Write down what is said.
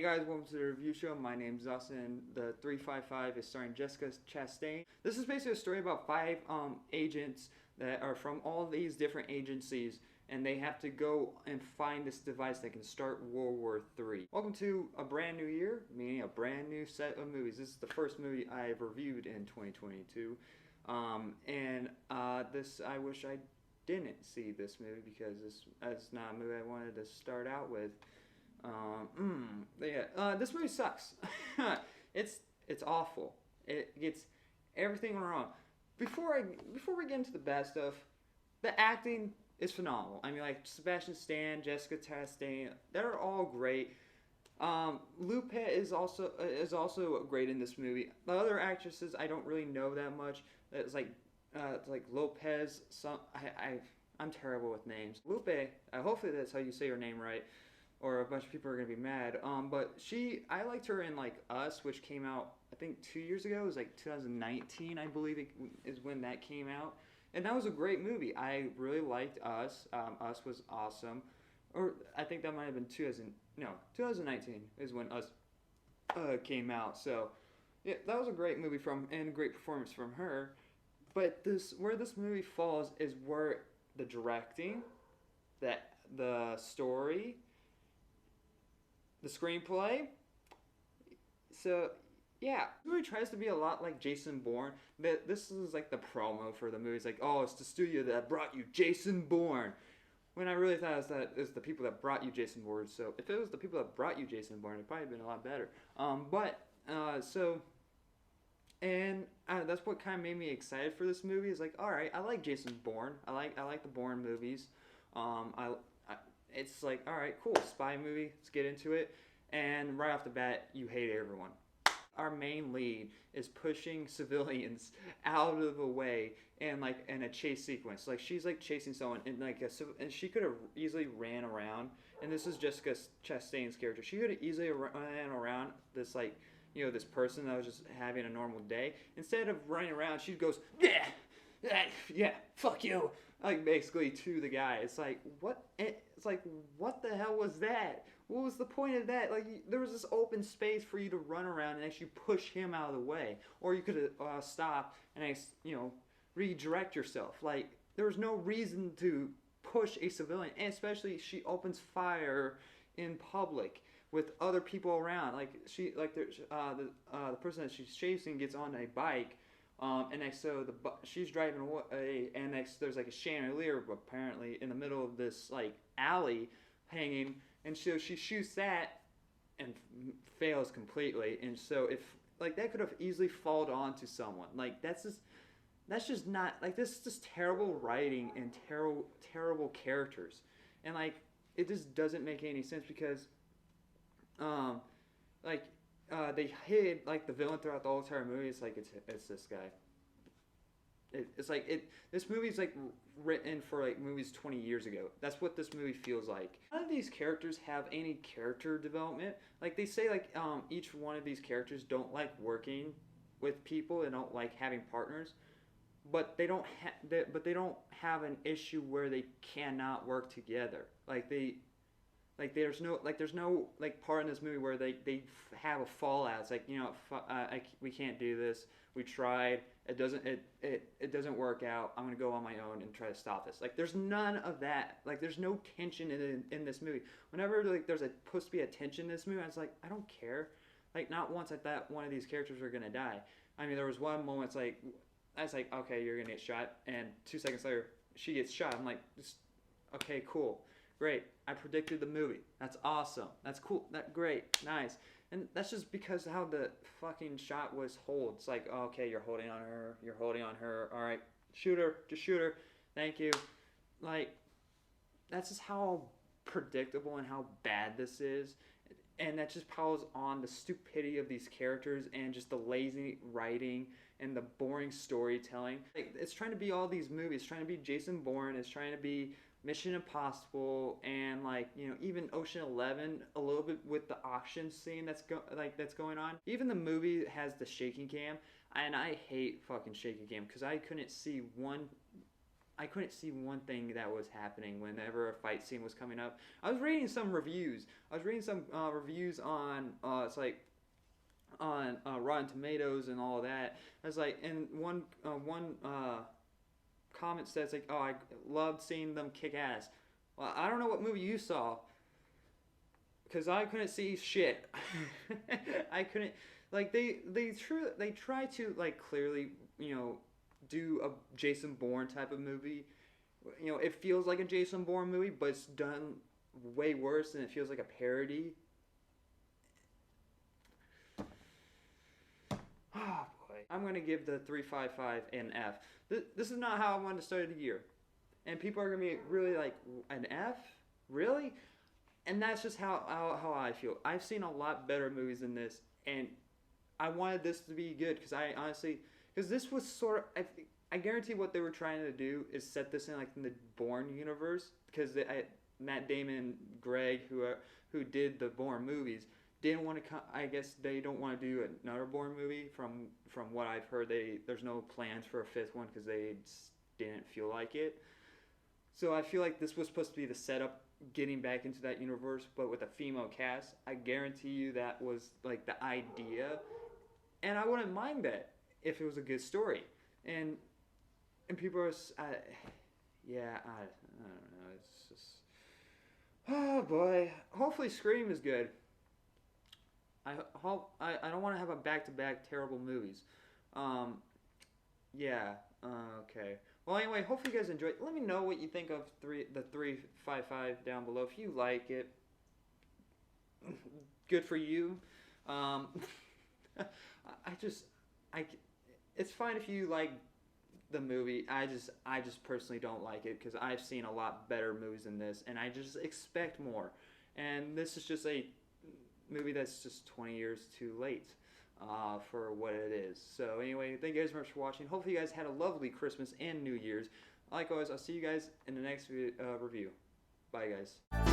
guys, welcome to the review show. My name's Dustin. The 355 is starring Jessica Chastain. This is basically a story about five agents that are from all these different agencies, and they have to go and find this device that can start World War III. Welcome to a brand new year, meaning a brand new set of movies. This is the first movie I've reviewed in 2022, I wish I didn't see this movie because that's not a movie I wanted to start out with. This movie sucks. It's awful. It gets everything wrong. Before we get into the bad stuff, the acting is phenomenal. I mean, like Sebastian, Jessica Chastain, they're all great. Lupita is also great in this movie. The other actresses I don't really know that much. It's like Lopez. I'm terrible with names. Lupe. Hopefully that's how you say her name right, or a bunch of people are gonna be mad. But I liked her in like Us, which came out I think 2 years ago. It was like 2019, I believe is when that came out, and that was a great movie. I really liked Us. Us was awesome. Or I think that might have been 2019 is when Us came out. So yeah, that was a great movie and a great performance from her. But where this movie falls is where the directing, the story, the screenplay. So yeah, the movie tries to be a lot like Jason Bourne. This is like the promo for the movie. It's like, oh, it's the studio that brought you Jason Bourne. When I really thought it was the people that brought you Jason Bourne. So if it was the people that brought you Jason Bourne, it'd probably been a lot better. That's what kind of made me excited for this movie. Is like, all right, I like Jason Bourne. I like the Bourne movies. It's like, all right, cool, spy movie. Let's get into it. And right off the bat, you hate everyone. Our main lead is pushing civilians out of the way in a chase sequence. Like she's like chasing someone and she could have easily ran around. And this is Jessica Chastain's character. She could have easily ran around this this person that was just having a normal day. Instead of running around, she goes, yeah, fuck you, like basically to the guy. It's like, what? It's like, what the hell was that? What was the point of that? Like, there was this open space for you to run around and actually push him out of the way, or you could have stopped and redirect yourself. Like, there was no reason to push a civilian, and especially she opens fire in public with other people around. Like the person that she's chasing gets on a bike, she's driving away, and there's like a chandelier apparently in the middle of this like alley hanging, and so she shoots that and fails completely. And so if like that could have easily fallen onto someone. Like that's just not like, this is just terrible writing and terrible characters, and like it just doesn't make any sense because they hid like the villain throughout the whole entire movie. It's like it's this guy. This movie's like written for like movies 20 years ago. That's what this movie feels like. None of these characters have any character development. Like they say like each one of these characters don't like working with people and don't like having partners, but they don't have an issue where they cannot work together. There's no part in this movie where they have a fallout. It's like, we can't do this. We tried. It doesn't work out. I'm gonna go on my own and try to stop this. Like there's none of that. Like there's no tension in this movie. Whenever like there's supposed to be a tension in this movie, I was like, I don't care. Like not once I thought one of these characters were gonna die. I mean, there was one moment I was like, okay, you're gonna get shot, and 2 seconds later she gets shot. I'm like, okay, cool. Great. I predicted the movie. That's awesome. That's cool. Great. Nice. And that's just because how the fucking shot was hold. It's like, okay, you're holding on her. You're holding on her. All right. Shoot her. Just shoot her. Thank you. Like, that's just how predictable and how bad this is. And that just piles on the stupidity of these characters and just the lazy writing and the boring storytelling. Like, it's trying to be all these movies. It's trying to be Jason Bourne. It's trying to be Mission Impossible, and even Ocean 11 a little bit with the auction scene that's going on. Even the movie has the shaking cam, and I hate fucking shaking cam because I couldn't see one I couldn't see one thing that was happening whenever a fight scene was coming up. I was reading some reviews. I was reading some reviews on it's like on Rotten Tomatoes and all of that. I was like, and one comment says like, "Oh, I loved seeing them kick ass." Well, I don't know what movie you saw, because I couldn't see shit. I couldn't, like, they try to, like, clearly, you know, do a Jason Bourne type of movie. You know, it feels like a Jason Bourne movie, but it's done way worse, and it feels like a parody. Oh boy, I'm gonna give the 355 an F. This is not how I wanted to start the year, and people are gonna be really like, an F, really? And that's just how I feel. I've seen a lot better movies than this, and I wanted this to be good, because I honestly, because this was sort of, I guarantee what they were trying to do is set this in like in the Bourne universe, because Matt Damon and Greg, who did the Bourne movies, didn't want to. I guess they don't want to do another Bourne movie. From what I've heard, there's no plans for a fifth one because they just didn't feel like it. So I feel like this was supposed to be the setup, getting back into that universe, but with a female cast. I guarantee you that was like the idea, and I wouldn't mind that if it was a good story. And people are, yeah, I don't know. It's just, oh boy. Hopefully, Scream is good. I hope I don't want to have a back-to-back terrible movies. Yeah. Okay. Well, anyway, hopefully you guys enjoyed. Let me know what you think of the 355 down below. If you like it, good for you. It's fine if you like the movie. I just personally don't like it, because I've seen a lot better movies than this, and I just expect more. And this is just a movie that's just 20 years too late for what it is. So anyway, thank you guys very much for watching. Hopefully you guys had a lovely Christmas and New Year's. Like always, I'll see you guys in the next review. Bye, guys.